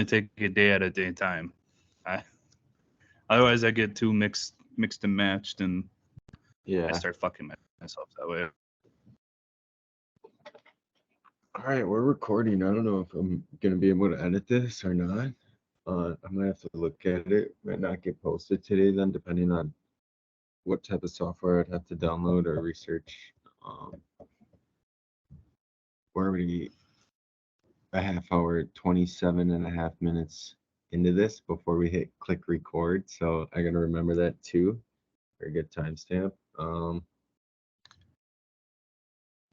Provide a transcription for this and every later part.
take a day at a day time. I otherwise I get too mixed and matched, and I Yeah. start fucking myself that way. All right, we're recording. I don't know if I'm gonna be able to edit this or not. I might have to look at it. Might not get posted today then, depending on what type of software I'd have to download or research. We're already a half hour, 27 and a half minutes into this before we hit click record. So I gotta remember that too. Very good timestamp.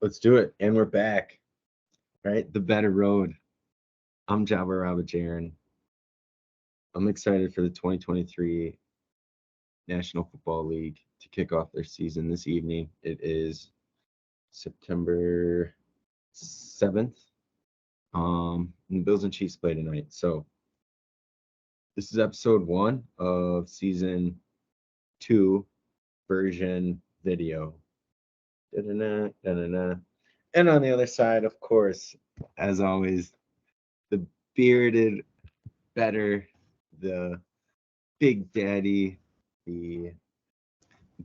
Let's do it. And we're back. Right? The Bettor Road. I'm JabbaRaba Jaron. I'm excited for the 2023 National Football League to kick off their season this evening. It is September 7th. And the Bills and Chiefs play tonight. So this is episode 1 of season 2 version video. Da-da-da, da-da-da. And on the other side, of course, as always, the bearded Bettor, the Big Daddy, the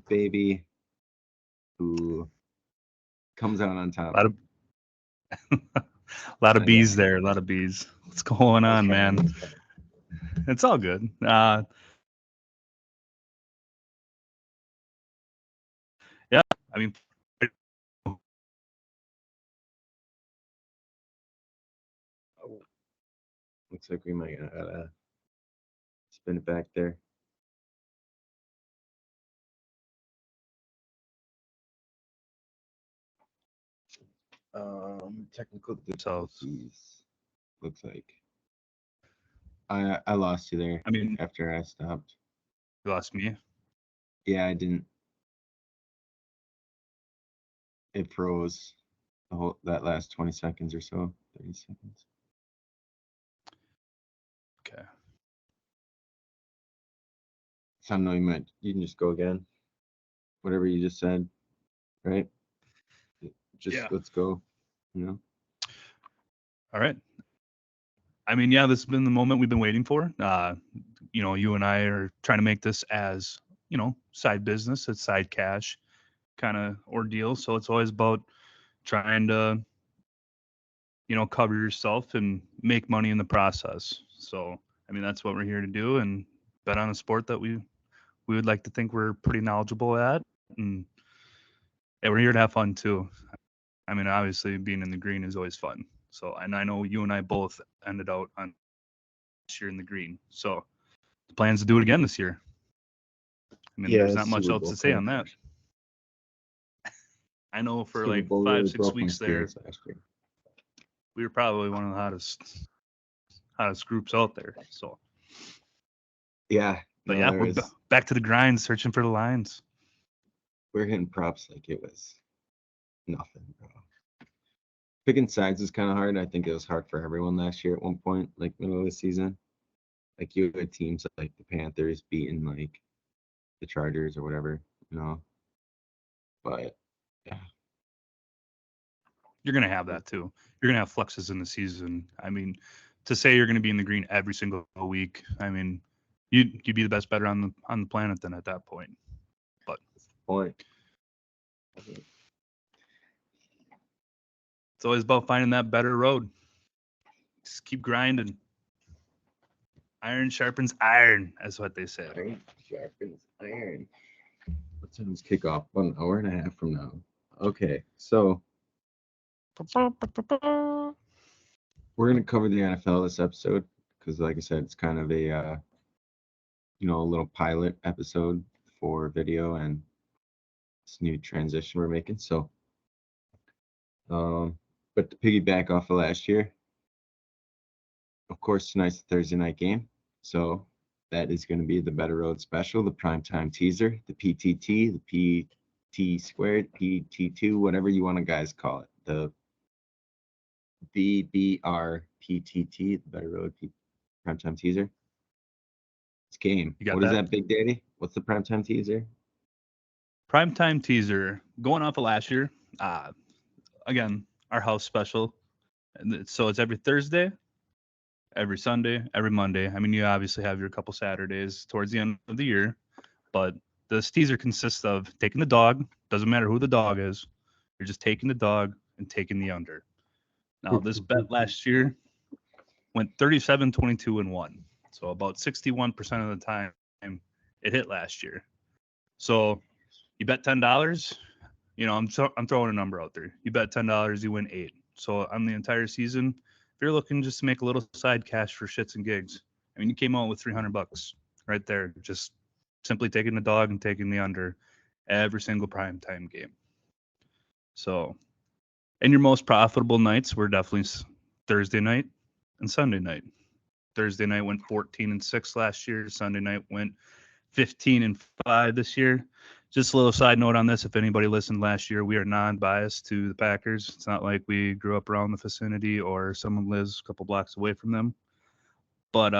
baby who comes out on A top. lot of bees there. A lot of bees. What's going on, man? It's all good. Yeah, I mean, Looks like we might gotta spin it back there. Technical difficulties. Looks like I lost you there. I mean, after I stopped. you lost me. Yeah, I didn't. It froze that last 20 seconds or so, 30 seconds. Okay. So no, you can just go again. Whatever you just said, right? Let's go. All right. I mean, yeah, this has been the moment we've been waiting for. You and I are trying to make this as, side business, it's side cash kind of ordeal. So it's always about trying to, cover yourself and make money in the process. So, I mean, that's what we're here to do, and bet on a sport that we would like to think we're pretty knowledgeable at. And yeah, we're here to have fun too. I mean, obviously being in the green is always fun. So, and I know you and I both ended out on this year in the green. So the plan's to do it again this year. I mean, there's not much else to say on that. I know for like 5-6 weeks there, we were probably one of the hottest groups out there. So yeah, but yeah, we're back to the grind, searching for the lines. We're hitting props like it was nothing, bro. Picking sides is kind of hard. I think it was hard for everyone last year at one point, like middle of the season. Like you had teams like the Panthers beating like the Chargers or whatever, But yeah, you're gonna have that too. You're gonna have fluxes in the season. I mean, to say you're gonna be in the green every single week, I mean, you'd be the best bettor on the planet then at that point. But that's the point. It's always about finding that Bettor Road. Just keep grinding. Iron sharpens iron. That's what they say. Iron sharpens iron. What time is kickoff? 1 hour and a half from now. Okay, so we're gonna cover the NFL this episode because, like I said, it's kind of a little pilot episode for video and this new transition we're making. So, but to piggyback off of last year, of course, tonight's the Thursday night game. So that is going to be the Bettor Road special, the primetime teaser, the PTT, the PT squared, PT2, whatever you want to guys call it. The BBRPTT, the Bettor Road primetime teaser. It's game. What is that, Big Daddy? What's the primetime teaser? Primetime teaser. Going off of last year, again, our house special. So it's every Thursday every Sunday, every Monday. I mean, you obviously have your couple Saturdays towards the end of the year, but this teaser consists of taking the dog, doesn't matter who the dog is, you're just taking the dog and taking the under. Now, this bet last year went 37, 22, and 1. So about 61% of the time it hit last year. So you bet $10, I'm throwing a number out there. You bet $10, you win 8. So on the entire season, if you're looking just to make a little side cash for shits and gigs, I mean, you came out with $300 right there, just simply taking the dog and taking the under every single prime time game. So, and your most profitable nights were definitely Thursday night and Sunday night. Thursday night went 14-6 last year. Sunday night went 15-5 this year. Just a little side note on this. If anybody listened last year, we are non-biased to the Packers. It's not like we grew up around the vicinity or someone lives a couple blocks away from them. But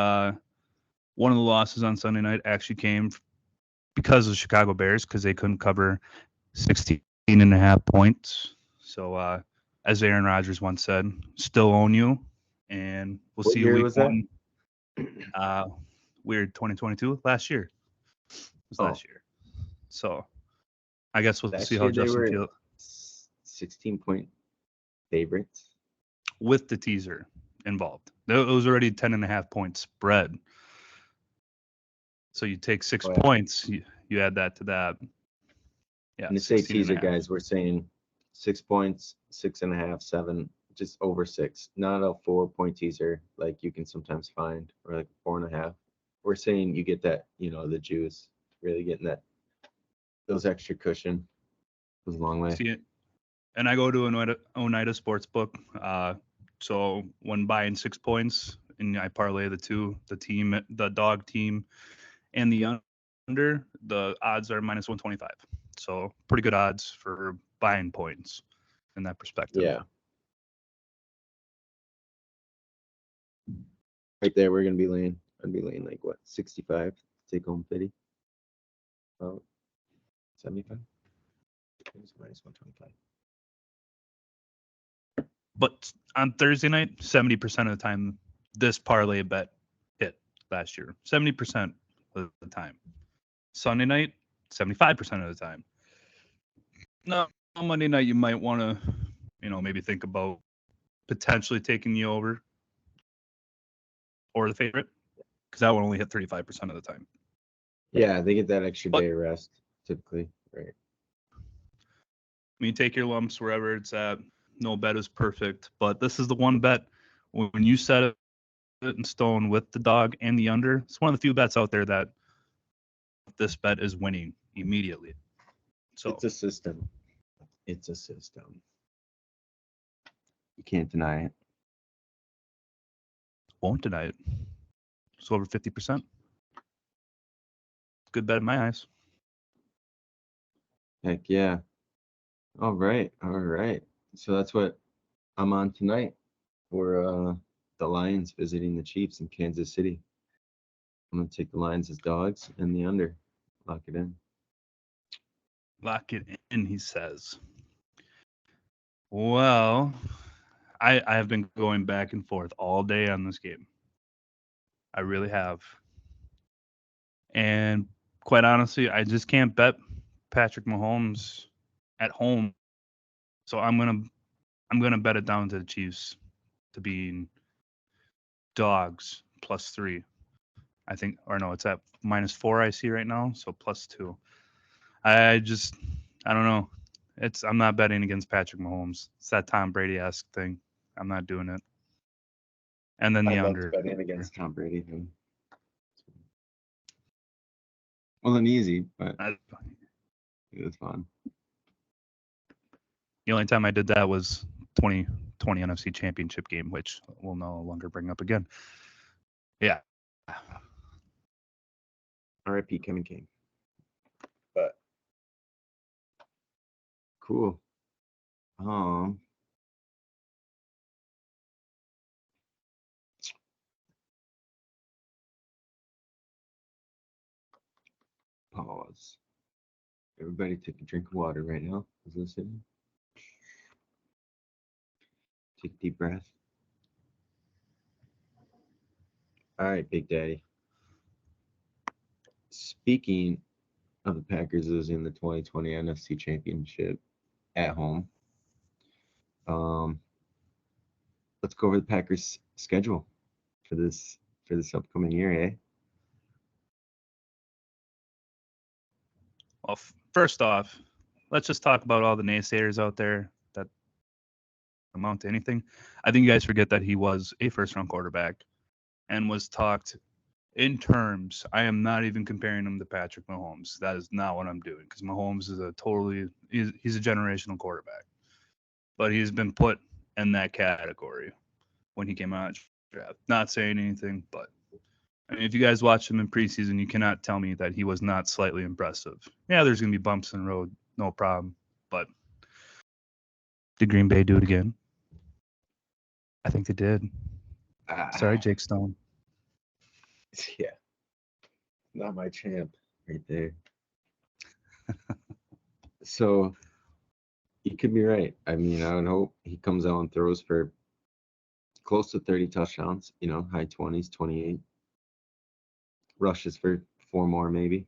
one of the losses on Sunday night actually came because of the Chicago Bears, because they couldn't cover 16.5 points. So as Aaron Rodgers once said, still own you. And we'll What see year week was that? Weird 2022. Last year. It was last year. So I guess we'll Last see how year they Justin were feels 16-point favorites. with the teaser involved. It was already 10.5 point spread. So you take 6 points, you add that to that. Yeah. And to say teaser, guys, we're saying 6 points, 6.5, 7, just over 6. Not a 4-point teaser like you can sometimes find, or like 4.5. We're saying you get that, the juice, really getting those extra cushion goes a long way. See it. And I go to an Oneida Sportsbook. So when buying 6 points, and I parlay the dog team, and the under, the odds are minus 125. So pretty good odds for buying points in that perspective. Yeah. Right there, we're gonna be laying. I'd be laying like what, 65 to take home 50. About 75. Minus 125. But on Thursday night, 70% of the time, this parlay bet hit last year. 70% of the time. Sunday night, 75% of the time. Now, on Monday night, you might want to, maybe think about potentially taking the over or the favorite, because that one only hit 35% of the time. Yeah, they get that extra day of rest typically, right? I mean, take your lumps wherever it's at. No bet is perfect, but this is the one bet when you set it in stone with the dog and the under. It's one of the few bets out there that this bet is winning immediately. So it's a system. It's a system. You can't deny it. Won't deny it. It's over 50%. Good bet in my eyes. Heck yeah. All right. So that's what I'm on tonight. For the Lions visiting the Chiefs in Kansas City. I'm gonna take the Lions as dogs and the under. Lock it in. Lock it in, he says. Well, I have been going back and forth all day on this game. I really have. And quite honestly, I just can't bet Patrick Mahomes at home. So I'm gonna bet it down to the Chiefs to being dogs +3. I think, or no, it's at -4 I see right now, so +2. I don't know. I'm not betting against Patrick Mahomes. It's that Tom Brady-esque thing. I'm not doing it. And then the under. Betting against Tom Brady. Dude. Well, an easy, but it was fun. The only time I did that was 2020 NFC Championship game, which we'll no longer bring up again. Yeah. R.I.P. Kevin King. But cool. Pause. Everybody take a drink of water right now. Who's listening? Take a deep breath. All right, Big Daddy. Speaking of the Packers losing the 2020 NFC Championship at home, let's go over the Packers' schedule for this upcoming year, eh? Well, first off, let's just talk about all the naysayers out there that amount to anything. I think you guys forget that he was a first-round quarterback and was talked in terms. I am not even comparing him to Patrick Mahomes. That is not what I'm doing because Mahomes is he's a generational quarterback, but he's been put in that category when he came out of draft. Not saying anything, but I mean, if you guys watched him in preseason, you cannot tell me that he was not slightly impressive. Yeah, there's going to be bumps in the road, no problem. But did Green Bay do it again? I think they did. Sorry, Jake Stone. Yeah. Not my champ right there. So you could be right. I mean, I would hope he comes out and throws for close to 30 touchdowns, high 20s, 28. Rushes for 4 more, maybe.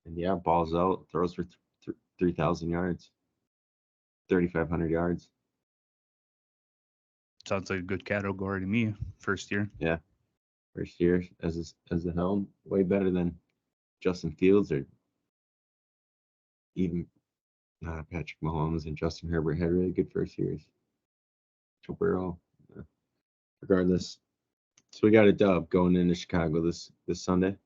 And yeah, balls out, throws for 3,000 yards, 3,500 yards. Sounds like a good category to me. First year. Yeah. First year as the helm, way better than Justin Fields or even Patrick Mahomes and Justin Herbert had really good first years. Joe Burrow, regardless. So we got a dub going into Chicago this Sunday.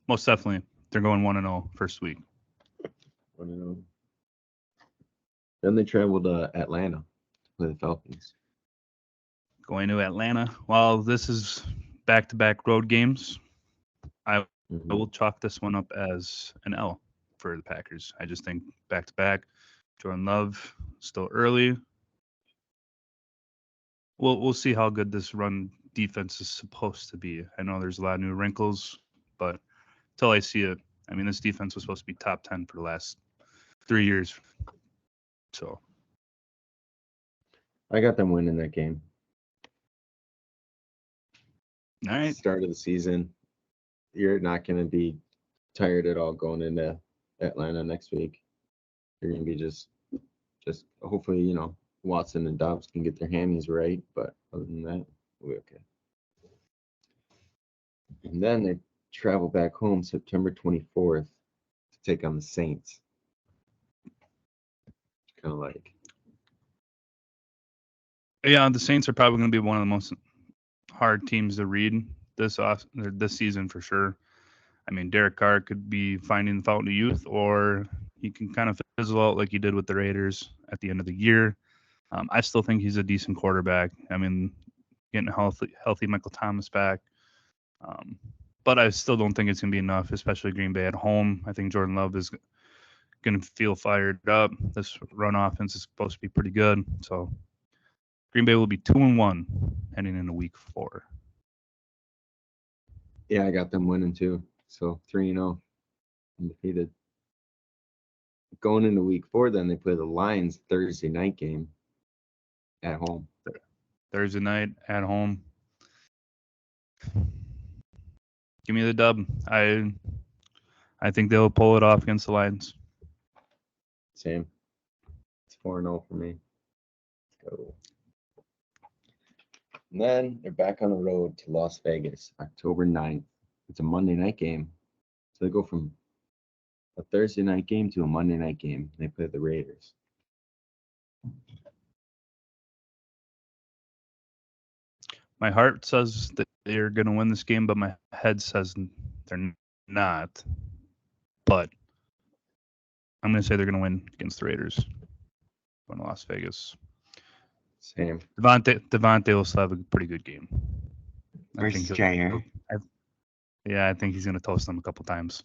Most definitely. They're going 1-0 first week. 1-0. Then they traveled to Atlanta to play the Falcons. Going to Atlanta. Well, this is back-to-back road games. I will chalk this one up as an L for the Packers. I just think back-to-back. Jordan Love still early. We'll see how good this run defense is supposed to be. I know there's a lot of new wrinkles, but until I see it, I mean, this defense was supposed to be top 10 for the last 3 years. So I got them winning that game. All right. Start of the season. You're not going to be tired at all going into Atlanta next week. You're going to be just hopefully, Watson and Dobbs can get their hammies right. But other than that, we'll be okay. And then they travel back home September 24th to take on the Saints. Kind of like. Yeah, the Saints are probably going to be one of the most hard teams to read this season for sure. I mean, Derek Carr could be finding the fountain of youth, or he can kind of fizzle out like he did with the Raiders at the end of the year. I still think he's a decent quarterback. I mean, getting healthy Michael Thomas back. But I still don't think it's going to be enough, especially Green Bay at home. I think Jordan Love is going to feel fired up. This run offense is supposed to be pretty good. So Green Bay will be 2-1 heading into week 4. Yeah, I got them winning too. So 3-0, undefeated. Going into week 4, then they play the Lions Thursday night game at home. Thursday night at home. Give me the dub. I think they'll pull it off against the Lions. Same. It's 4-0 for me. Let's go. And then they're back on the road to Las Vegas, October 9th. It's a Monday night game. So they go from a Thursday night game to a Monday night game. They play the Raiders. My heart says that they're going to win this game, but my head says they're not. But I'm going to say they're going to win against the Raiders. Going to Las Vegas. Same. Devontae will still have a pretty good game. Versus Jaron. I think he's going to toast them a couple times.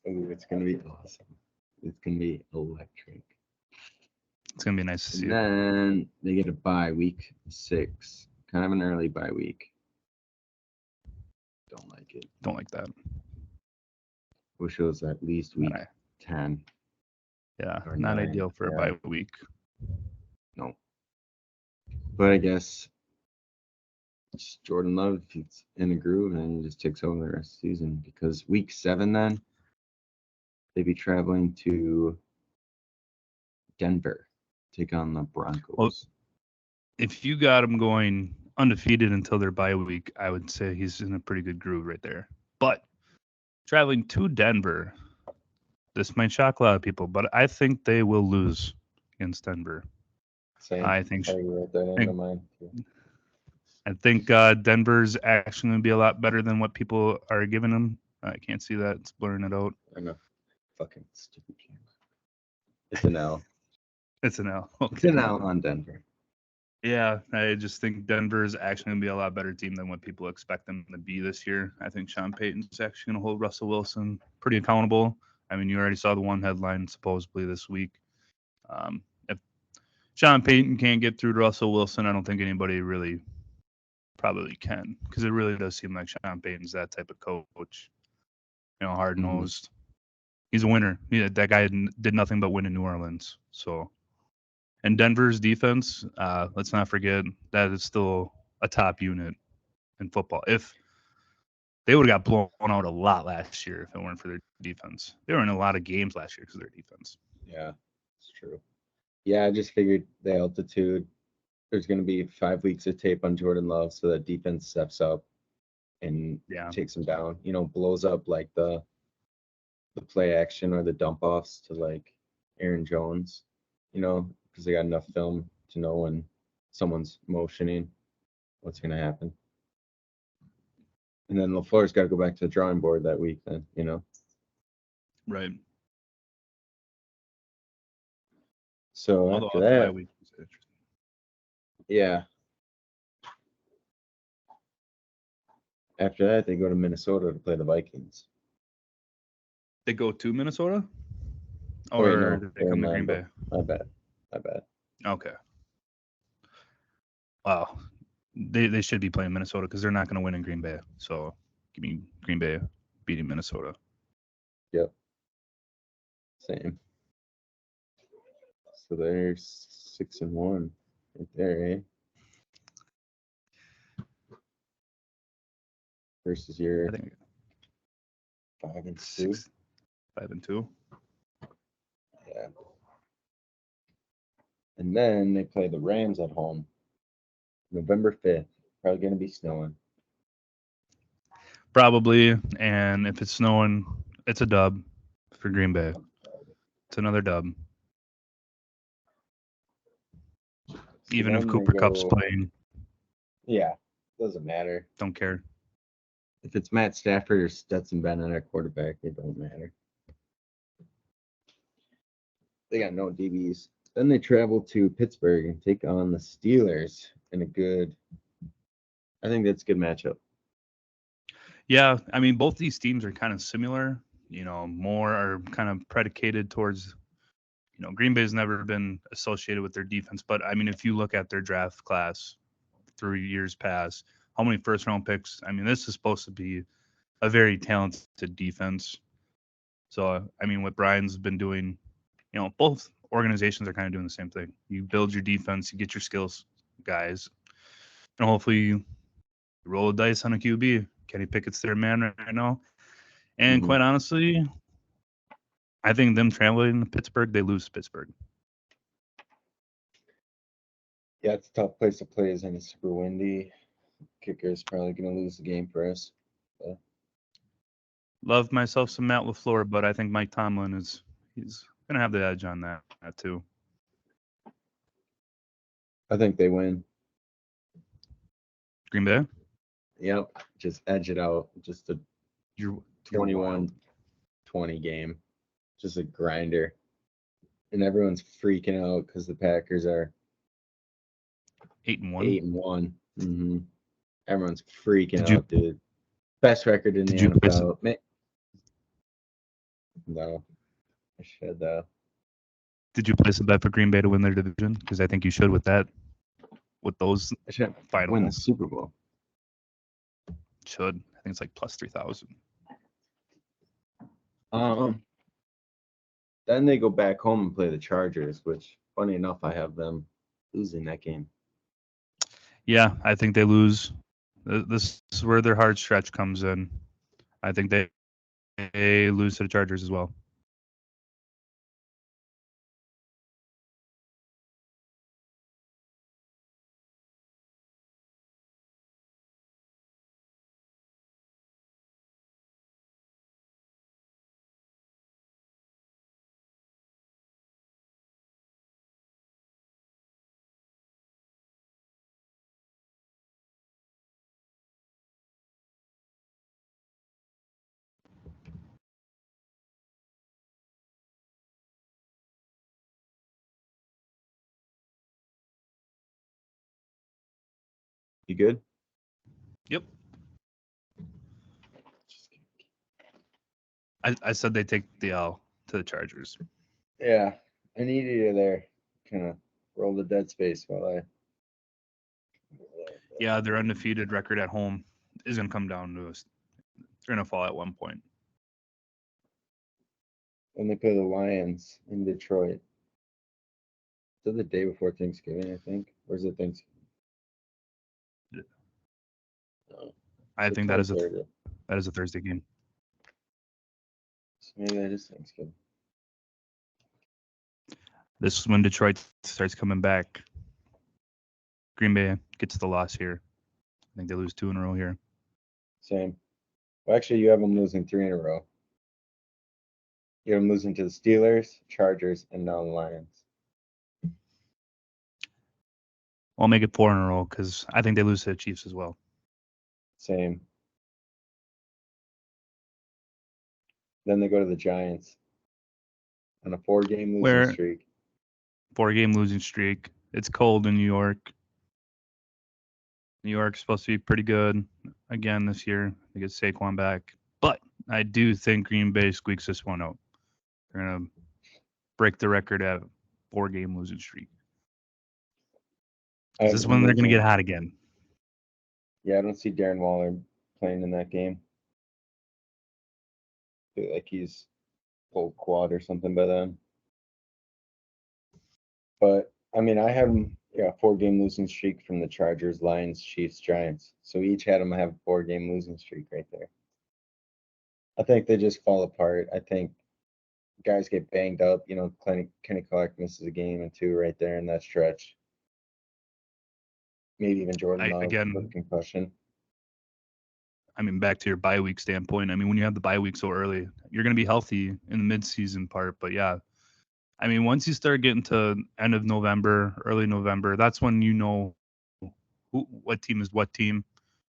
Ooh, it's going to be awesome. It's going to be electric. It's going to be nice to see. And then they get a bye week 6. Kind of an early bye week. Don't like it. Don't like that. Wish it was at least week Not- 10 Yeah, or not 9. ideal for a Yeah. bye week. No. But I guess just Jordan Love, if he's in the groove, and he just takes over the rest of the season. Because week 7, then they'd be traveling to Denver, take on the Broncos. Well, if you got him going undefeated until their bye week, I would say he's in a pretty good groove right there. But traveling to Denver, this might shock a lot of people, but I think they will lose against Denver. Same. I think wrote that into mine too. I think Denver's actually going to be a lot better than what people are giving them. I can't see that. It's blurring it out. I know. Fucking stupid camera. It's an L. It's an L. It's an L on Denver. Yeah, I just think Denver's actually going to be a lot better team than what people expect them to be this year. I think Sean Payton's actually going to hold Russell Wilson pretty accountable. I mean, you already saw the one headline supposedly this week. If Sean Payton can't get through to Russell Wilson, I don't think anybody really probably can, because it really does seem like Sean Payton's that type of coach. You know, hard-nosed. He's a winner. That guy did nothing but win in New Orleans. So, and Denver's defense, let's not forget that is still a top unit in football. If they would have got blown out a lot last year if it weren't for their defense. They were in a lot of games last year because of their defense. Yeah, it's true. Yeah, I just figured the altitude. There's going to be 5 weeks of tape on Jordan Love, so that defense steps up and takes him down. You know, blows up like the play action or the dump offs to like Aaron Jones. You know, because they got enough film to know when someone's motioning, what's going to happen. And then LaFleur's got to go back to the drawing board that week. Then you know. Right. So Although after that, week was interesting. yeah. After that, they go to Minnesota to play the Vikings. They go to Minnesota? Oh, wait, Or no, they come to Green Bay? My bad. Okay. Wow. They should be playing Minnesota because they're not going to win in Green Bay. So give me Green Bay beating Minnesota. Yep. Same. So they're 6-1 right there, eh? Versus your I think 5-2. 5-2. Yeah. And then they play the Rams at home. November 5th. Probably going to be snowing. Probably. And if it's snowing, it's a dub for Green Bay. It's another dub. So even if Cooper Kupp's playing. Yeah. Doesn't matter. Don't care. If it's Matt Stafford or Stetson Bennett at quarterback, it don't matter. They got no DBs. Then they travel to Pittsburgh and take on the Steelers in a good. I think that's a good matchup. Yeah, I mean, both these teams are kind of similar. You know, more are kind of predicated towards. You know, Green Bay's never been associated with their defense, but I mean, if you look at their draft class 3 years past, how many first-round picks? I mean, this is supposed to be a very talented defense. So, I mean, what Brian's been doing, you know, both organizations are kind of doing the same thing. You build your defense, you get your skills guys, and hopefully you roll a dice on a QB. Kenny Pickett's their man right now. And quite honestly, I think them traveling to Pittsburgh, they lose Pittsburgh. Yeah, it's a tough place to play, and it's super windy. Kicker's probably going to lose the game for us. So. Love myself some Matt LaFleur, but I think Mike Tomlin he's going to have the edge on that too. I think they win. Green Bay? Yep, just edge it out. Just a 21-20 game. Just a grinder. And everyone's freaking out because the Packers are 8-1. 8-1. Mm-hmm. Everyone's freaking out, dude. Best record in the NFL. No, I should though. Did you place a bet for Green Bay to win their division? Because I think you should with that. With those I should finals. win the Super Bowl. Should. I think it's like plus 3,000. Then they go back home and play the Chargers, which, funny enough, I have them losing that game. Yeah, I think they lose. This is where their hard stretch comes in. I think they lose to the Chargers as well. You good? Yep. I said they take the L to the Chargers. Yeah, I needed you there. Kind of roll the dead space while I. Yeah, their undefeated record at home is going to come down to us. They're going to fall at one point. When they play the Lions in Detroit. Is it the day before Thanksgiving, I think? Or is it Thanksgiving? No. I think that is a Thursday. Thursday game. So maybe that is Thanksgiving. This is when Detroit starts coming back. Green Bay gets the loss here. I think they lose 2 in a row here. Same. Well, actually, you have them losing 3 in a row. You have them losing to the Steelers, Chargers, and now the Lions. I'll make it 4 in a row because I think they lose to the Chiefs as well. Same. Then they go to the Giants on a 4-game losing streak. 4-game losing streak. It's cold in New York. New York's supposed to be pretty good again this year. They get Saquon back. But I do think Green Bay squeaks this one out. They're going to break the record at 4-game losing streak. This is when they're going to get hot again. Yeah, I don't see Darren Waller playing in that game. I feel like he's pulled quad or something by then. But, I mean, I have them, 4-game losing streak from the Chargers, Lions, Chiefs, Giants. So each had them have a 4-game losing streak right there. I think they just fall apart. I think guys get banged up. Kenny Clark misses a game and 2 right there in that stretch. Maybe even Jordan Love with a concussion. I mean, back to your bye week standpoint. I mean, when you have the bye week so early, you're going to be healthy in the mid-season part. But yeah, I mean, once you start getting to end of November, early November, that's when you know what team is what team,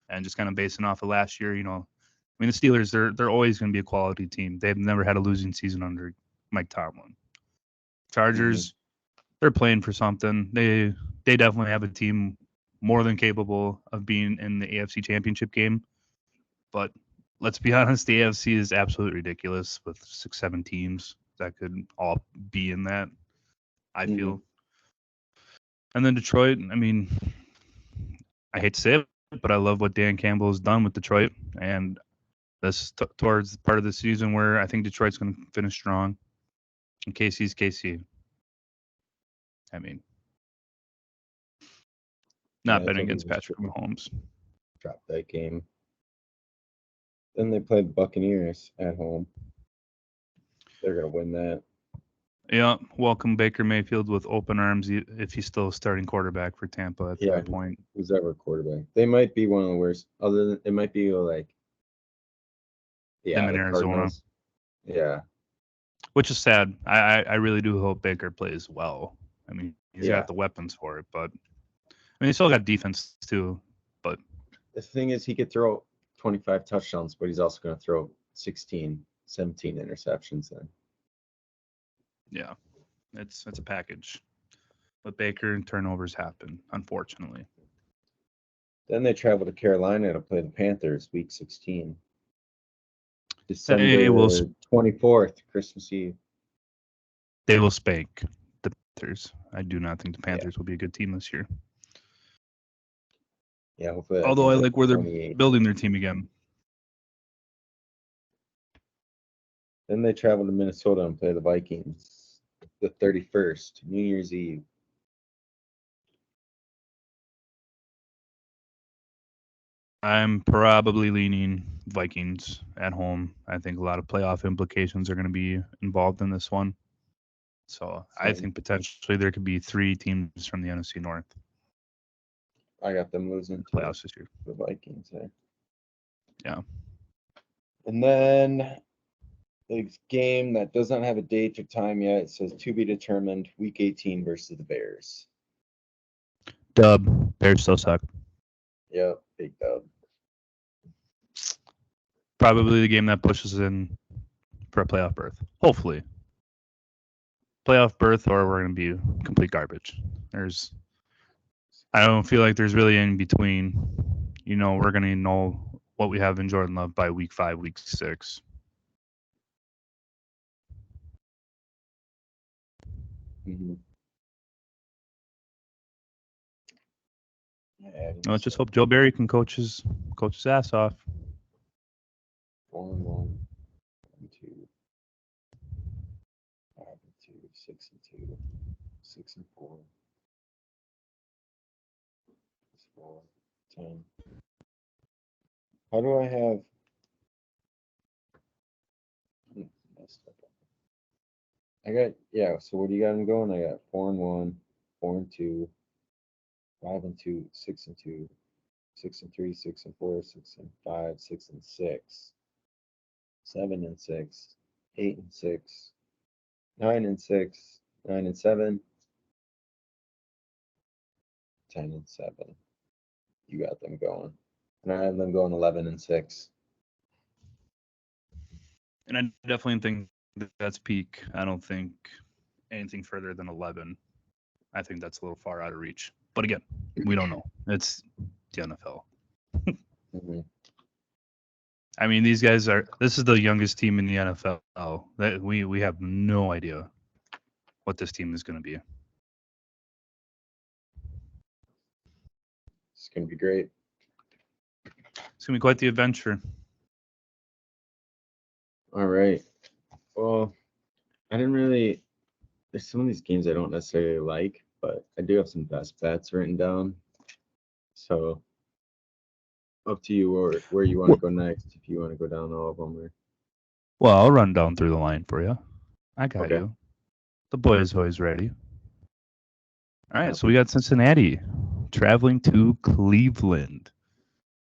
and just kind of basing off of last year. I mean, the Steelers, they're always going to be a quality team. They've never had a losing season under Mike Tomlin. Chargers, they're playing for something. They definitely have a team more than capable of being in the AFC Championship game. But let's be honest, the AFC is absolutely ridiculous with 6-7 teams that could all be in that, I feel. And then Detroit, I mean, I hate to say it, but I love what Dan Campbell has done with Detroit. And this towards part of the season where I think Detroit's going to finish strong. And KC's KC. I mean, not betting against Patrick Mahomes. Drop that game. Then they play the Buccaneers at home. They're going to win that. Yeah, welcome Baker Mayfield with open arms if he's still a starting quarterback for Tampa at that point. Who's ever quarterback? They might be one of the worst. Other than it might be like them in Arizona. Cardinals. Yeah. Which is sad. I really do hope Baker plays well. I mean, he's got the weapons for it, but I mean, he's still got defense too. But the thing is, he could throw 25 touchdowns, but he's also going to throw 16, 17 interceptions then. Yeah, it's a package. But Baker and turnovers happen, unfortunately. Then they travel to Carolina to play the Panthers week 16. December 24th, Christmas Eve. They will spank the Panthers. I do not think the Panthers will be a good team this year. Yeah, hopefully. Although I like where they're building their team again. Then they travel to Minnesota and play the Vikings the 31st, New Year's Eve. I'm probably leaning Vikings at home. I think a lot of playoff implications are going to be involved in this one. So I Same. think potentially there could be 3 teams from the NFC North I got them losing to playoffs this year. the Vikings. Yeah. And then the game that doesn't have a date or time yet, it says to be determined, Week 18 versus the Bears. Dub. Bears still suck. Yep, big dub. Probably the game that pushes in for a playoff berth. Hopefully. Playoff berth, or we're going to be complete garbage. I don't feel like there's really in between. You know, we're going to know what we have in Jordan Love by week 5, week 6. Mm-hmm. Yeah, Let's just hope Joe Barry can coach his ass off. 4-1, 2, 5-2, 6-2, 6-4, 4, 10. How do I have? Messed up. I got, yeah. So what do you got him going? I got 4-1, 4-2, 5-2, 6-2, 6-3, 6-4, 6-5, 6-6, 7-6, 8-6, 9-6, 9-7, 10-7. You got them going, and I have them going 11-6. And I definitely think that's peak. I don't think anything further than 11. I think that's a little far out of reach. But again, we don't know. It's the NFL. Mm-hmm. I mean, these guys this is the youngest team in the NFL. That we have no idea what this team is going to be. It's gonna be great. It's going to be quite the adventure. All right. Well, I didn't really. There's some of these games I don't necessarily like, but I do have some best bets written down. So up to you or where you want to go next. If you want to go down all of them, or Well, I'll run down through the line for you. I got okay. you. The boy is always ready. All right, Yep. so we got Cincinnati traveling to Cleveland,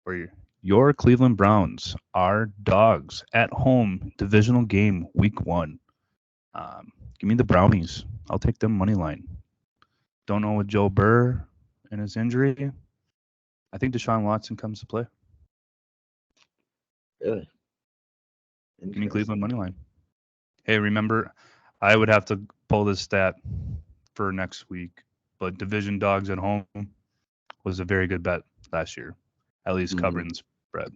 where your Cleveland Browns are dogs at home. Divisional game, week 1. Give me the Brownies. I'll take them money line. Don't know with Joe Burr and his injury. I think Deshaun Watson comes to play. Really? Give me Cleveland money line. Hey, remember, I would have to pull this stat for next week, but division dogs at home was a very good bet last year, at least covering the spread.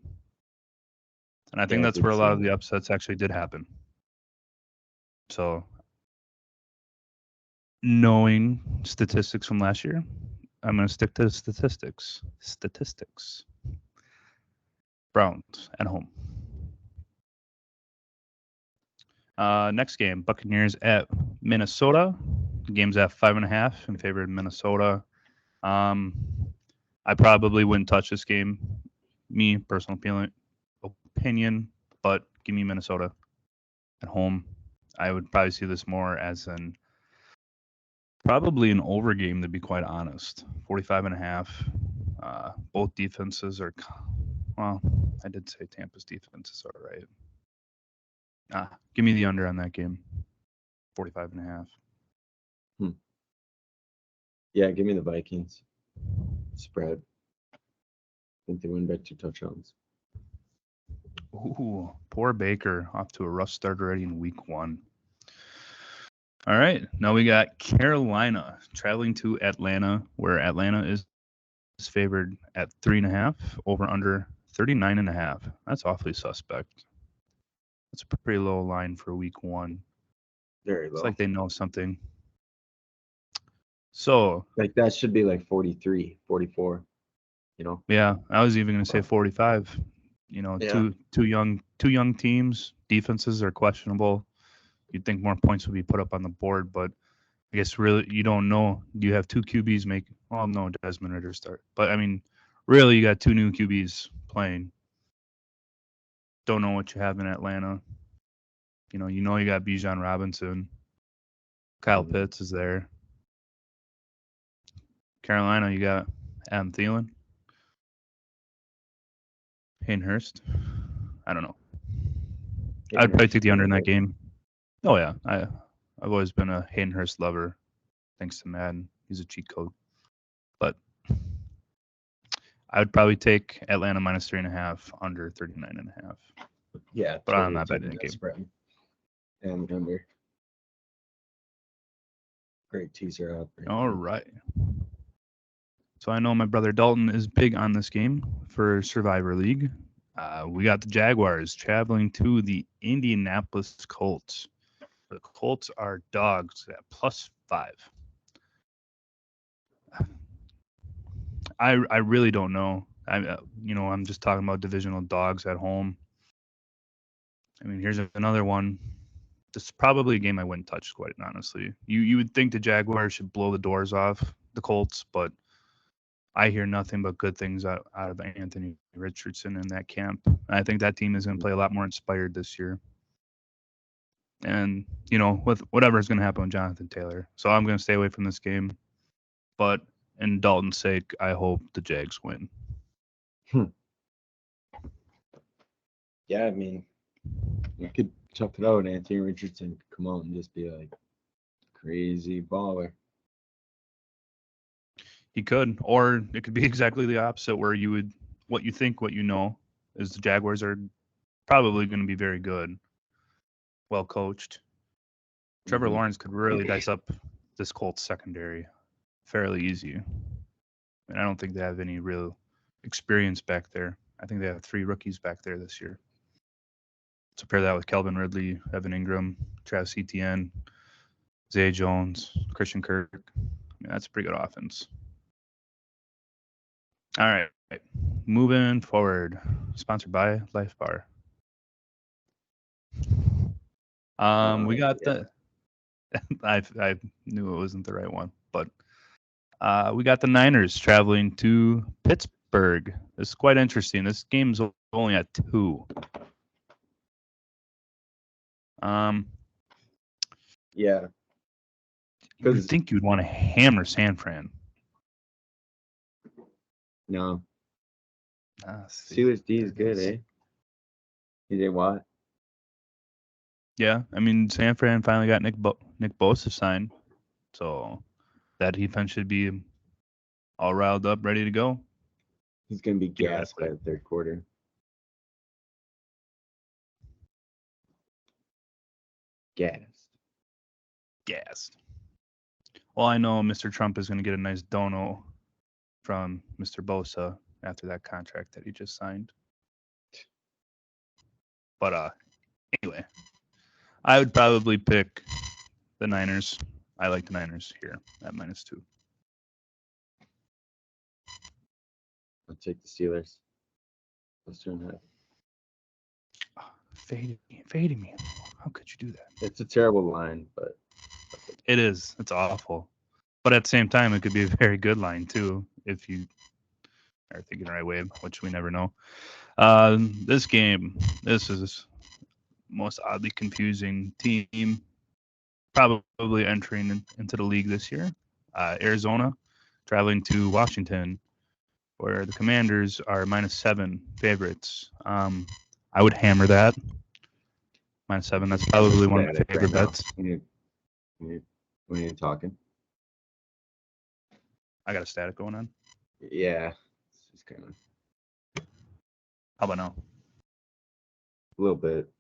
And I think that's where a lot of the upsets actually did happen. So, knowing statistics from last year, I'm going to stick to statistics. Browns at home. Next game, Buccaneers at Minnesota. The game's at 5.5 in favor of Minnesota. I probably wouldn't touch this game. Me, personal opinion, but give me Minnesota at home. I would probably see this more as probably an over game, to be quite honest. 45.5. Both defenses are, well, I did say Tampa's defense is all right. Give me the under on that game. 45.5. Yeah, give me the Vikings. Spread. I think they win by 2 touchdowns. Ooh, poor Baker off to a rough start already in week 1. All right, now we got Carolina traveling to Atlanta, where Atlanta is favored at 3.5, over under 39.5. That's awfully suspect. That's a pretty low line for week 1. Very low. It's like they know something. So, like that should be like 43, 44, you know? Yeah, I was even going to say 45. Yeah. Two young teams. Defenses are questionable. You'd think more points would be put up on the board, but I guess really you don't know. You have two QBs make. Well, no, Desmond Ritter start, but I mean, really you got two new QBs playing. Don't know what you have in Atlanta. You got Bijan Robinson. Kyle Pitts is there. Carolina, you got Adam Thielen. Hayden Hurst. I don't know. I'd probably take the under in that game. Oh yeah, I've always been a Hayden Hurst lover, thanks to Madden. He's a cheat code. But I would probably take Atlanta minus 3.5, under 39.5. Yeah, but totally I'm not betting the game. Spread. And under. Great teaser out. All right. So I know my brother Dalton is big on this game for Survivor League. We got the Jaguars traveling to the Indianapolis Colts. The Colts are dogs at +5. I really don't know. I'm just talking about divisional dogs at home. I mean, here's another one. This is probably a game I wouldn't touch, quite honestly. You would think the Jaguars should blow the doors off the Colts, but I hear nothing but good things out of Anthony Richardson in that camp. I think that team is going to play a lot more inspired this year. And, with whatever is going to happen with Jonathan Taylor. So I'm going to stay away from this game. But in Dalton's sake, I hope the Jags win. Yeah, I mean, you could tough it out. Anthony Richardson could come out and just be like crazy baller. He could, or it could be exactly the opposite, where what you know is the Jaguars are probably going to be very good, well coached. Trevor Lawrence could really dice up this Colts secondary fairly easy. And I don't think they have any real experience back there. I think they have 3 rookies back there this year. So pair that with Calvin Ridley, Evan Ingram, Travis Etienne, Zay Jones, Christian Kirk. I mean, that's a pretty good offense. All right. Moving forward. Sponsored by Life Bar. We got the I knew it wasn't the right one, but we got the Niners traveling to Pittsburgh. This is quite interesting. This game's only at 2. Yeah. You would think you'd want to hammer San Fran. No. Steelers D is good, eh? TJ Watt. Yeah, I mean, San Fran finally got Nick Bosa signed, so that defense should be all riled up, ready to go. He's going to be gassed by the third quarter. Gassed. Well, I know Mr. Trump is going to get a nice dono from Mr. Bosa after that contract that he just signed. But anyway, I would probably pick the Niners. I like the Niners here at -2. I'll take the Steelers. Let's turn that. Fading me. How could you do that? It's a terrible line, but it is. It's awful. But at the same time, it could be a very good line too if you are thinking the right way, which we never know. This game, this is most oddly confusing team probably entering into the league this year. Arizona traveling to Washington, where the Commanders are -7 favorites. I would hammer that. -7. That's probably one of my favorite bets. When you're talking. I got a static going on. Yeah. It's just kind of. How about now? A little bit.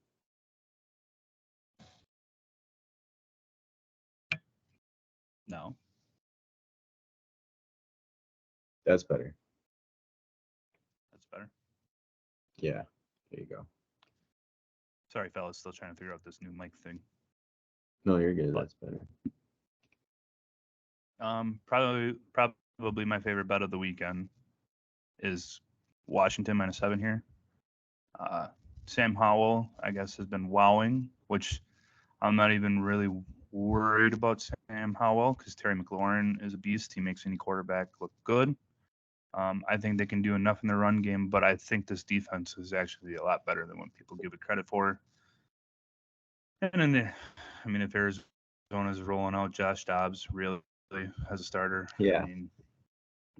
No. That's better. That's better. Yeah. There you go. Sorry, fellas. Still trying to figure out this new mic thing. No, you're good. That's better. Probably my favorite bet of the weekend is Washington -7 here. Sam Howell, I guess, has been wowing, which I'm not even really worried about Sam Howell because Terry McLaurin is a beast. He makes any quarterback look good. I think they can do enough in the run game, but I think this defense is actually a lot better than what people give it credit for. And then, I mean, if Arizona's rolling out Josh Dobbs really as a starter, Yeah. I mean,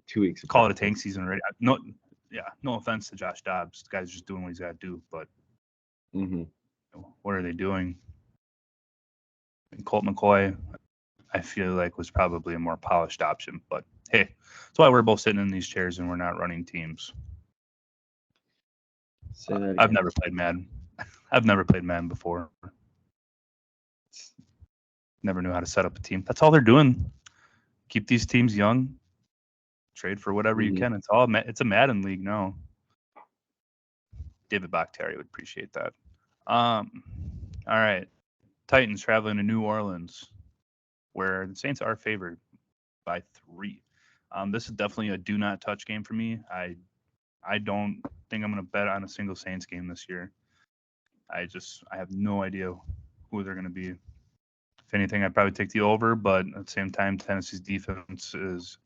2 weeks. call it a tank season already. No, yeah, no offense to Josh Dobbs. The guy's just doing what he's got to do, but what are they doing? And Colt McCoy, I feel like was probably a more polished option, but hey, that's why we're both sitting in these chairs and we're not running teams. Say that again. I've never played Madden. I've never played Madden before. Never knew how to set up a team. That's all they're doing. Keep these teams young. Trade for whatever you can. It's a Madden league now. David Bakhtiari would appreciate that. All right. Titans traveling to New Orleans, where the Saints are favored by 3. This is definitely a do not touch game for me. I don't think I'm going to bet on a single Saints game this year. I have no idea who they're going to be. If anything, I'd probably take the over, but at the same time, Tennessee's defense is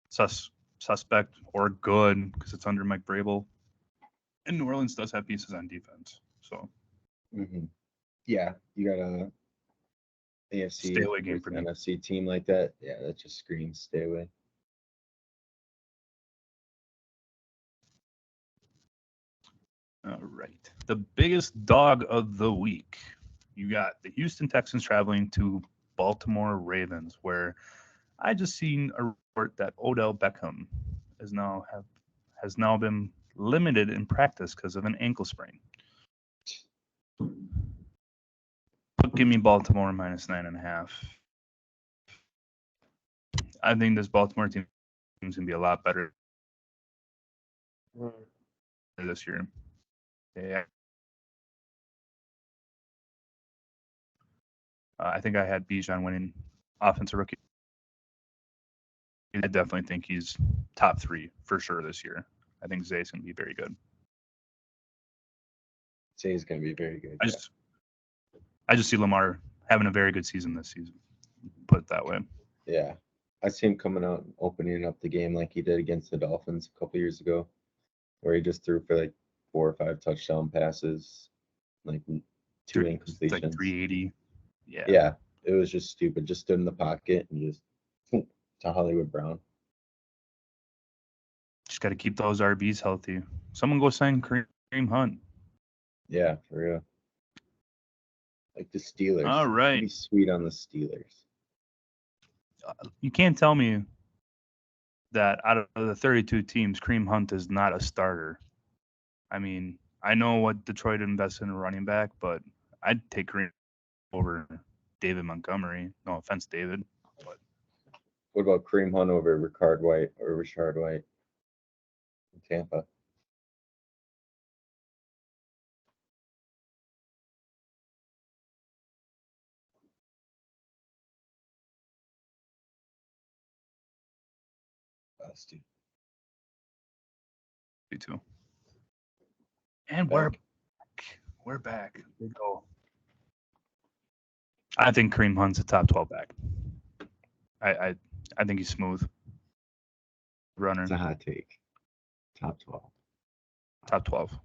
suspect or good because it's under Mike Vrabel. And New Orleans does have pieces on defense. So, yeah, you got a AFC stay away game for me. NFC team like that. Yeah, that just screams stay away. All right. The biggest dog of the week. You got the Houston Texans traveling to Baltimore Ravens, where I just seen a report that Odell Beckham has now been limited in practice because of an ankle sprain. But give me Baltimore -9.5. I think this Baltimore team is going to be a lot better this year. Yeah. I think I had Bijan winning offensive rookie. I definitely think he's top 3 for sure this year. I think Zay's going to be very good. Zay's going to be very good. I just see Lamar having a very good season this season. Put it that way. Yeah. I see him coming out and opening up the game like he did against the Dolphins a couple years ago, where he just threw for like 4 or 5 touchdown passes, like 2 incompletions. Like 380. Yeah. Yeah. It was just stupid. Just stood in the pocket and just to Hollywood Brown. Just got to keep those RBs healthy. Someone go sign Kareem Hunt. Yeah, for real. Like the Steelers. All right. Be sweet on the Steelers. You can't tell me that out of the 32 teams, Kareem Hunt is not a starter. I mean, I know what Detroit invested in a running back, but I'd take Kareem over David Montgomery. No offense, David. But what about Kareem Hunt over Rashard White in Tampa? Dude. Me too. And we're back. Big O. I think Kareem Hunt's a top 12 back. I think he's smooth. Runner. It's a hot take. Top 12. Top 12.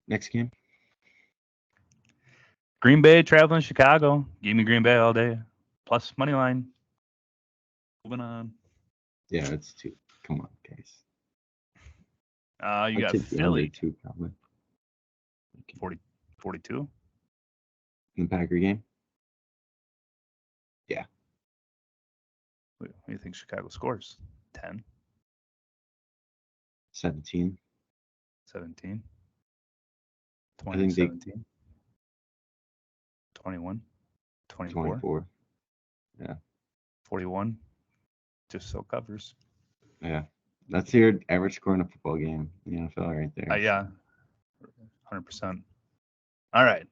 Next game. Green Bay traveling Chicago. Give me Green Bay all day. Plus money line. Moving on. Yeah, it's 2. Come on, guys. You got Philly. 2 probably. 42. In the Packer game? Yeah. What do you think Chicago scores? 10? 17? 17? I think 17? 21? 24? Yeah. 41? Just so covers. Yeah. That's your average score in a football game in the NFL right there. Yeah. 100%. All right.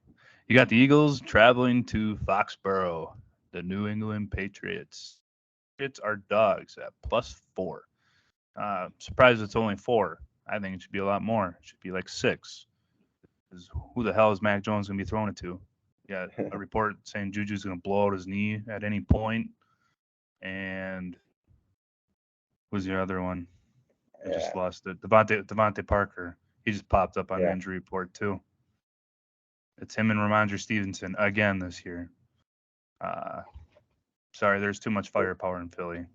You got the Eagles traveling to Foxborough, the New England Patriots. Patriots are dogs at +4. Surprised it's only 4. I think it should be a lot more. It should be like 6. 'Cause who the hell is Mac Jones going to be throwing it to? Yeah, a report saying Juju's going to blow out his knee at any point. And who's the other one? I just lost it. Devontae Parker. He just popped up on the injury report too. It's him and Ramondre Stevenson again this year. Sorry, there's too much firepower in Philly.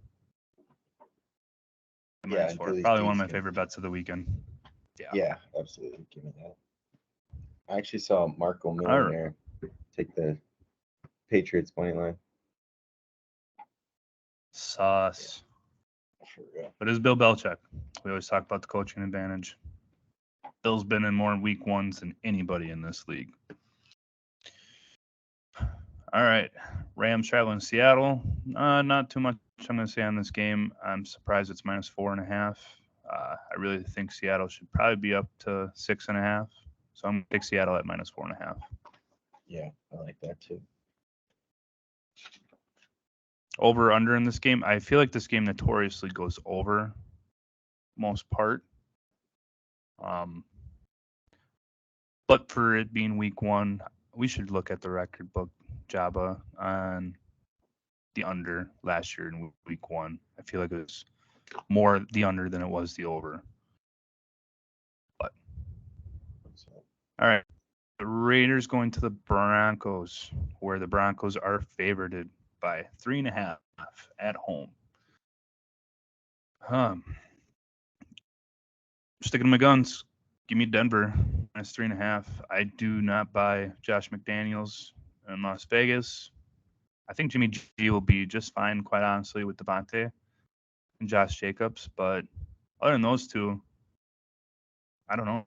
Probably one of my favorite bets of the weekend. Yeah, absolutely. Give me that. I actually saw Marco Millionaire take the Patriots money line. Sauce. For real. But it's Bill Belichick. We always talk about the coaching advantage. Bill's been in more week ones than anybody in this league. All right. Rams traveling to Seattle. Not too much I'm going to say on this game. I'm surprised it's -4.5. I really think Seattle should probably be up to 6.5. So I'm going to take Seattle at -4.5. Yeah, I like that too. Over under in this game. I feel like this game notoriously goes over most part. But for it being week 1, we should look at the record book, Jabba, on the under last year in week 1. I feel like it was more the under than it was the over. But all right, the Raiders going to the Broncos, where the Broncos are favored by 3.5 at home. Sticking to my guns. Give me Denver -3.5. I do not buy Josh McDaniels in Las Vegas. I think Jimmy G will be just fine, quite honestly, with Devontae and Josh Jacobs. But other than those two, I don't know.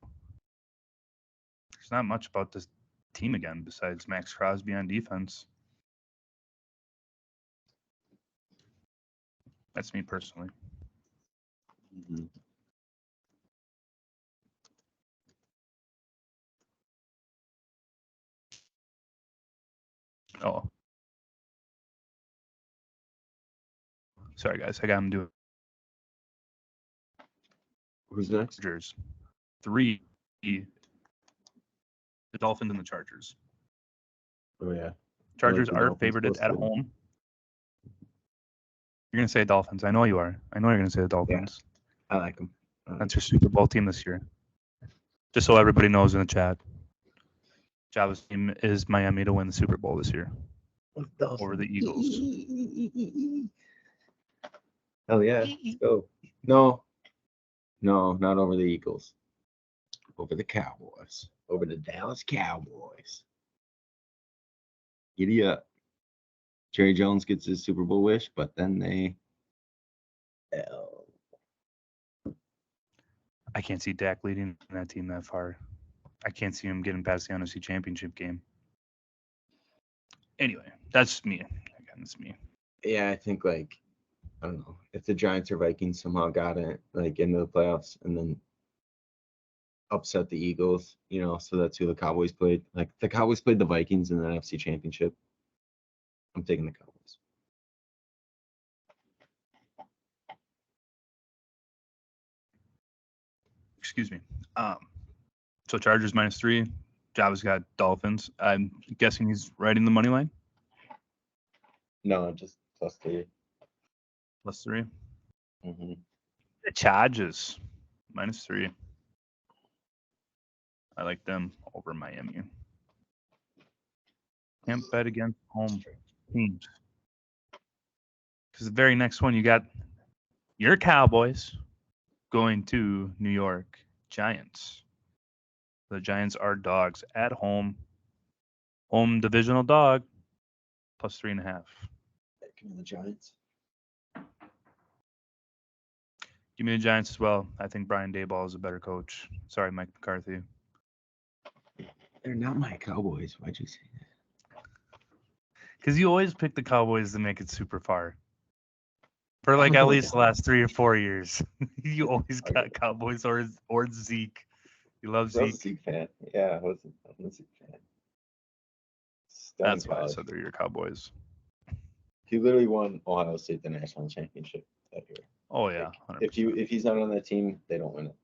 There's not much about this team again besides Max Crosby on defense. That's me personally. Mm-hmm. Oh. Sorry, guys. I got him doing. Who's next? Chargers. 3. The Dolphins and the Chargers. Oh, yeah. Chargers the are Dolphins favored close at too. home. You're going to say Dolphins. I know you are. I know you're going to say the Dolphins. I like them. That's your Super Bowl team this year. Just so everybody knows in the chat. Java's team is Miami to win the Super Bowl this year over the Eagles. Hell yeah, let's go. No, not over the Eagles. Over the Cowboys. Over the Dallas Cowboys. Giddy up. Jerry Jones gets his Super Bowl wish, but then they I can't see Dak leading that team that far. I can't see him getting past the NFC Championship game. Anyway, that's me. Again, that's me. Yeah, I think I don't know, if the Giants or Vikings somehow got it into the playoffs and then upset the Eagles, so that's who the Cowboys played. The Cowboys played the Vikings in the NFC Championship. I'm taking the Cowboys. Excuse me. So Chargers -3. Java's got Dolphins. I'm guessing he's riding the money line. No, just +3. +3. Mm-hmm. The Chargers -3. I like them over Miami. Can't bet against home teams. Because the very next one, you got your Cowboys going to New York Giants. The Giants are dogs at home. Home divisional dog, +3.5. Give me the Giants. Give me the Giants as well. I think Brian Daboll is a better coach. Sorry, Mike McCarthy. They're not my Cowboys. Why'd you say that? Because you always pick the Cowboys to make it super far. For at least the last 3 or 4 years. You always got Cowboys or Zeke. You love Zeke. I'm a Zeke fan. Yeah, I'm a Zeke fan. That's why I said they're your Cowboys. He literally won Ohio State the national championship that year. Oh yeah, 100%. If he's not on that team, they don't win it.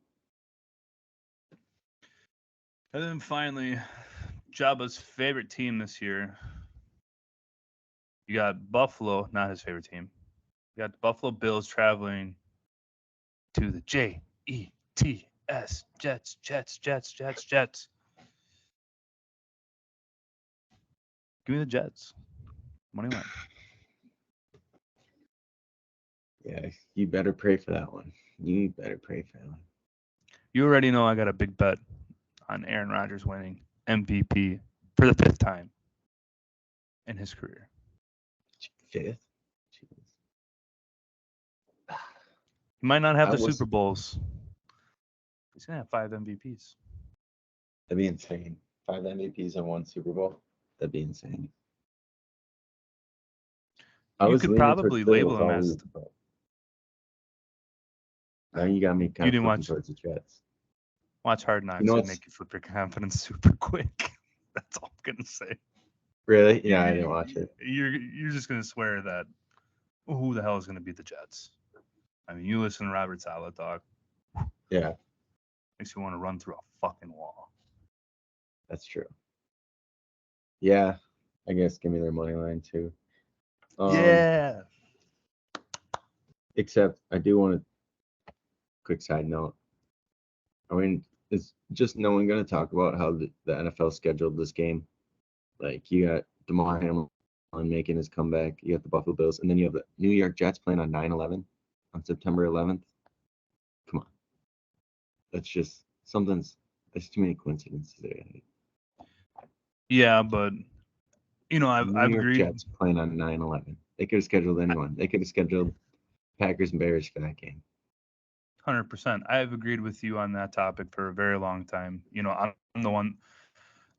And then finally, Jabba's favorite team this year. You got Buffalo, not his favorite team. You got the Buffalo Bills traveling to the Jets, Jets. Give me the Jets. Money line. Yeah, you better pray for that one. You better pray for that one. You already know I got a big bet on Aaron Rodgers winning MVP for the 5th time in his career. 5th? He might not have the Super Bowls. He's gonna have 5 MVPs. That'd be insane. 5 MVPs and 1 Super Bowl. That'd be insane. You could probably label him as. Now you got me kind of flipping towards the Jets. Watch Hard Knocks and make you flip your confidence super quick. That's all I'm gonna say. Really? Yeah, I didn't watch it. You're just gonna swear that who the hell is gonna beat the Jets? I mean, you listen to Robert Saleh talk. Yeah. Makes you want to run through a fucking wall. That's true. Yeah, I guess give me their money line too. Yeah. Except I do want a quick side note. I mean, is just no one going to talk about how the NFL scheduled this game? Like, you got Damar Hamlin making his comeback. You got the Buffalo Bills. And then you have the New York Jets playing on 9/11 on September 11th. Come on. That's just there's too many coincidences there. Yeah, but, I've New York agreed. Jets playing on 9/11. They could have scheduled anyone. They could have scheduled Packers and Bears for that game. 100%. I have agreed with you on that topic for a very long time. I'm the one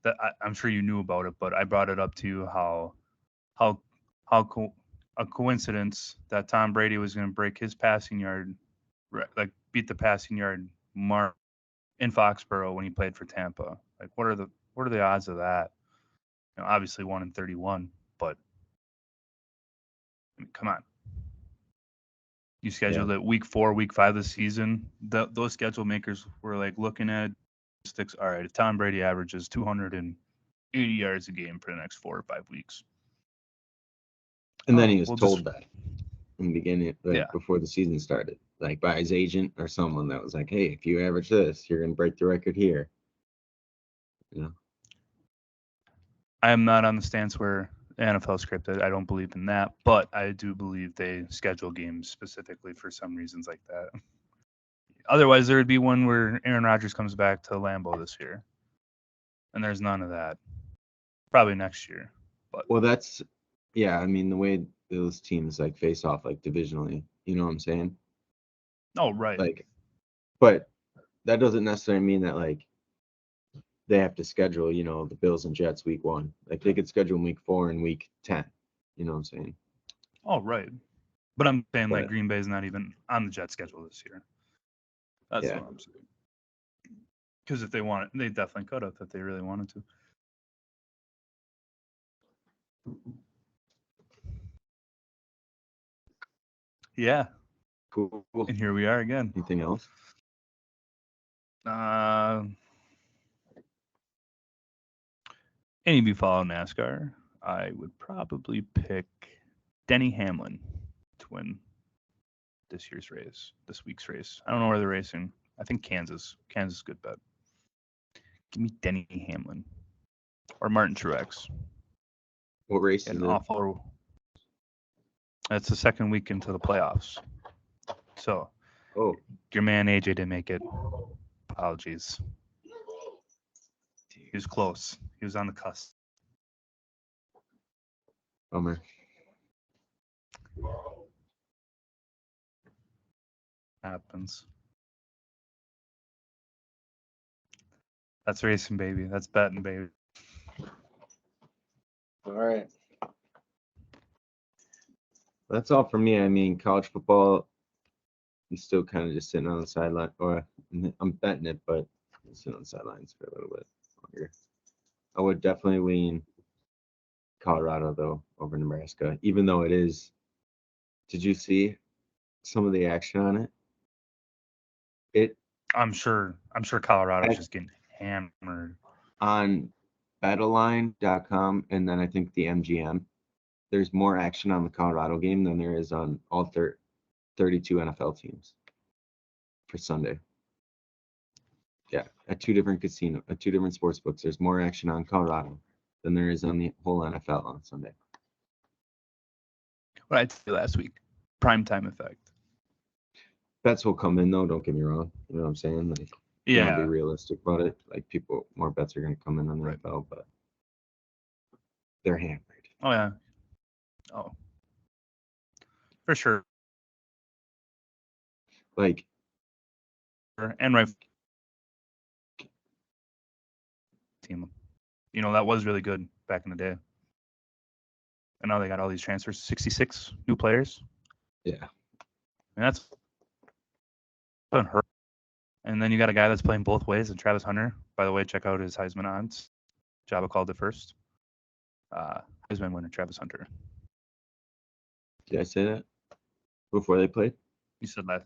that I'm sure you knew about it, but I brought it up to you how a coincidence that Tom Brady was going to break his passing yard, like beat the passing yard mark in Foxborough when he played for Tampa. Like, what are the odds of that? Obviously 1 in 31, but I mean, come on. You scheduled it week 4, week 5 of the season. Those schedule makers were like looking at sticks. All right, if Tom Brady averages 280 yards a game for the next 4 or 5 weeks. And then he was told that in the beginning, before the season started, like by his agent or someone that was like, hey, if you average this, you're going to break the record here. I am not on the stance where the NFL scripted. I don't believe in that, but I do believe they schedule games specifically for some reasons like that. Otherwise, there would be one where Aaron Rodgers comes back to Lambeau this year, and there's none of that. Probably next year. But I mean, the way those teams like face off like divisionally, you know what I'm saying? Oh, right. Like, but that doesn't necessarily mean that like they have to schedule, the Bills and Jets week 1. Like they could schedule week 4 and week 10. You know what I'm saying? Oh, right. But I'm saying like Green Bay's not even on the Jets schedule this year. That's what I'm saying. Because if they wanted, they definitely could have if they really wanted to. Yeah. Cool. And here we are again. Anything else? Any of you follow NASCAR, I would probably pick Denny Hamlin to win this week's race. I don't know where they're racing. I think Kansas. Kansas, good bet. Give me Denny Hamlin or Martin Truex. What race is it? That's the second week into the playoffs. So, your man AJ didn't make it. Apologies. He was close. He was on the cusp. Bummer. Happens. That's racing, baby. That's betting, baby. All right. That's all for me. I mean, college football, I'm still kind of just sitting on the sideline, or I'm betting it, but I'm sitting on the sidelines for a little bit longer. I would definitely lean Colorado, though, over Nebraska, even though it is. Did you see some of the action on it? I'm sure Colorado's just getting hammered. on betaline.com and then I think the MGM, there's more action on the Colorado game than there is on all 32 NFL teams for Sunday. Yeah, at two different sports books, there's more action on Colorado than there is on the whole NFL on Sunday. What I told you last week, primetime effect. Bets will come in though, don't get me wrong. You know what I'm saying? Like, you want to be realistic about it. Like, more bets are going to come in on the NFL, but they're hammered. Oh yeah. Oh, for sure. Like, and right team, you know, that was really good back in the day. And now they got all these transfers, 66 new players. Yeah, and that's unheard. And then you got a guy that's playing both ways, and Travis Hunter. By the way, check out his Heisman odds. Jabba called it first. Heisman winner Travis Hunter. Did I say that before they played? You said that.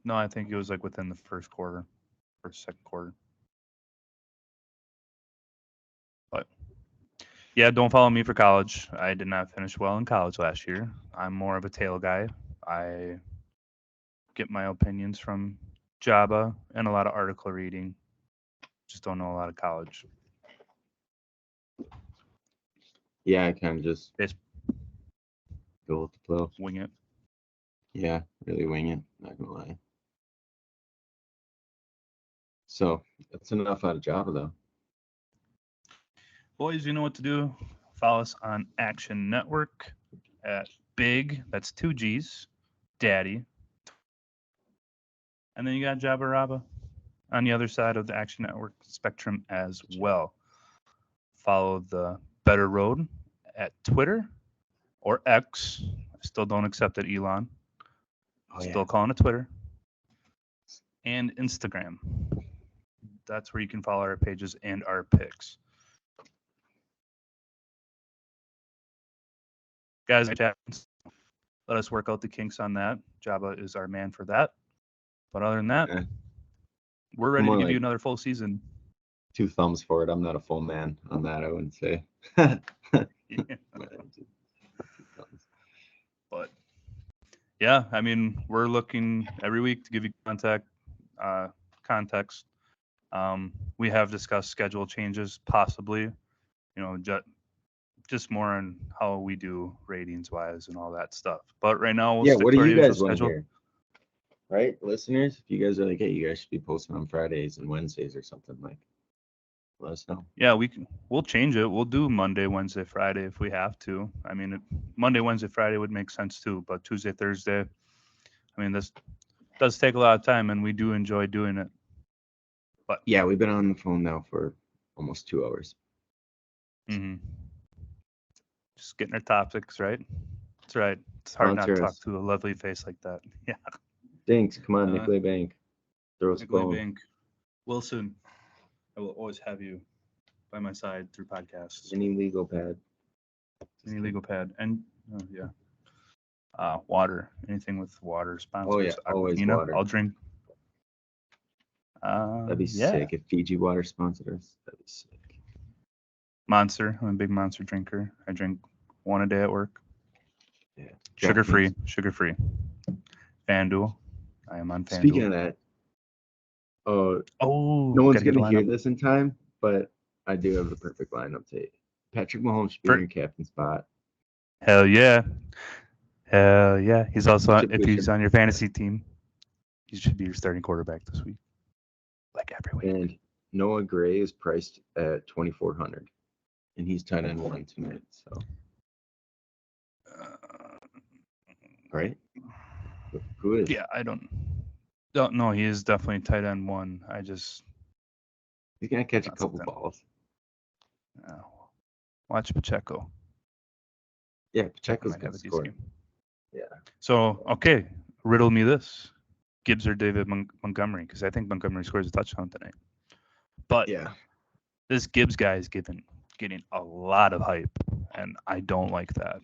No, I think it was like within the first quarter or second quarter. But yeah, don't follow me for college. I did not finish well in college last year. I'm more of a tail guy. I get my opinions from Jabba and a lot of article reading. Just don't know a lot of college. Yeah, I kind of just go with the flow. Wing it. Yeah, really wing it. Not gonna lie. So that's enough out of Jabba, though. Boys, you know what to do. Follow us on Action Network at Big, that's 2 G's, Daddy. And then you got JabbaRaba on the other side of the Action Network spectrum as well. Follow the Bettor Road at Twitter or X. I still don't accept it, Elon. Still calling it Twitter. And Instagram. That's where you can follow our pages and our picks. Guys, let us work out the kinks on that. Jabba is our man for that. But other than that, we're ready to give you another full season. 2 thumbs for it. I'm not a full man on that, I wouldn't say. But yeah, I mean, we're looking every week to give you context. We have discussed schedule changes, possibly, just more on how we do ratings wise and all that stuff. But right now, we'll stick what to do our you guys usual want to schedule. hear? Right, listeners? If you guys are like, hey, you guys should be posting on Fridays and Wednesdays or something, like, let us know. Yeah, we'll change it. We'll do Monday, Wednesday, Friday if we have to. I mean, Monday, Wednesday, Friday would make sense too. But Tuesday, Thursday, I mean, this does take a lot of time, and we do enjoy doing it. But yeah, we've been on the phone now for almost 2 hours. Just getting our topics right. That's right. It's hard not to talk to a lovely face like that. Yeah. Thanks. Come on, Nicolay Bank. Throw us a bone. Bank. Wilson, I will always have you by my side through podcasts. Any legal pad. And water. Anything with water sponsors. Oh yeah, always water. I'll drink. That'd be sick if Fiji Water sponsored us. That'd be sick. Monster. I'm a big Monster drinker. I drink 1 a day at work. Yeah. Sugar free. FanDuel. I am on FanDuel. Speaking of that, no one's gonna hear this in time, but I do have the perfect lineup today. Patrick Mahomes should be in your captain spot. Hell yeah. He's also if he's on your fantasy team, he should be your starting quarterback this week. Like every week. And Noah Gray is priced at $2,400, and he's tight end 1 tonight. So, right? Good. Yeah, I don't know. He is definitely tight end 1. He's gonna catch a couple balls. Watch Pacheco. Yeah, Pacheco's gonna score. Yeah. So okay, riddle me this: Gibbs or David Montgomery? Because I think Montgomery scores a touchdown tonight. But yeah, this Gibbs guy is getting a lot of hype, and I don't like that.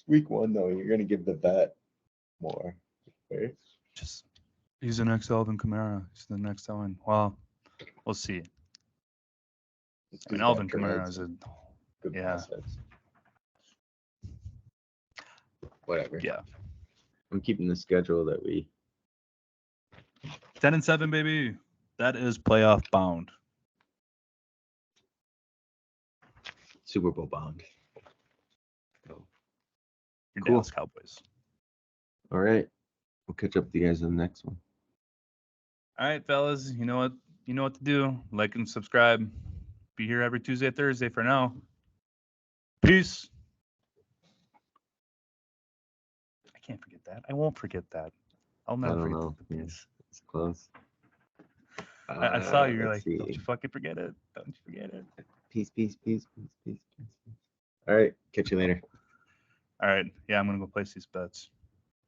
Week 1 though, you're gonna give the bet more. Right? Just He's the next Alvin Kamara. He's the next one. Well, we'll see. It's I mean, 'cause Alvin Bettor Kamara had is a some good yeah. prospects. Whatever. Yeah. I'm keeping the schedule that we 10-7, baby. That is playoff bound. Super Bowl bound. Your Cool. Dallas Cowboys. All right. We'll catch up with you guys on the next one. All right, fellas. You know what? You know what to do. Like and subscribe. Be here every Tuesday, Thursday for now. Peace. I can't forget that. I won't forget that. I'll I never don't forget know. the peace. It's close. I saw you. You're Let's like, don't see. you fucking forget it. Don't you forget it. Peace, peace, peace, peace, peace, peace. All right. Catch you later. All right. Yeah, I'm going to go place these bets.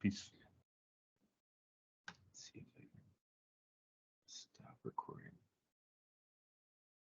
Peace.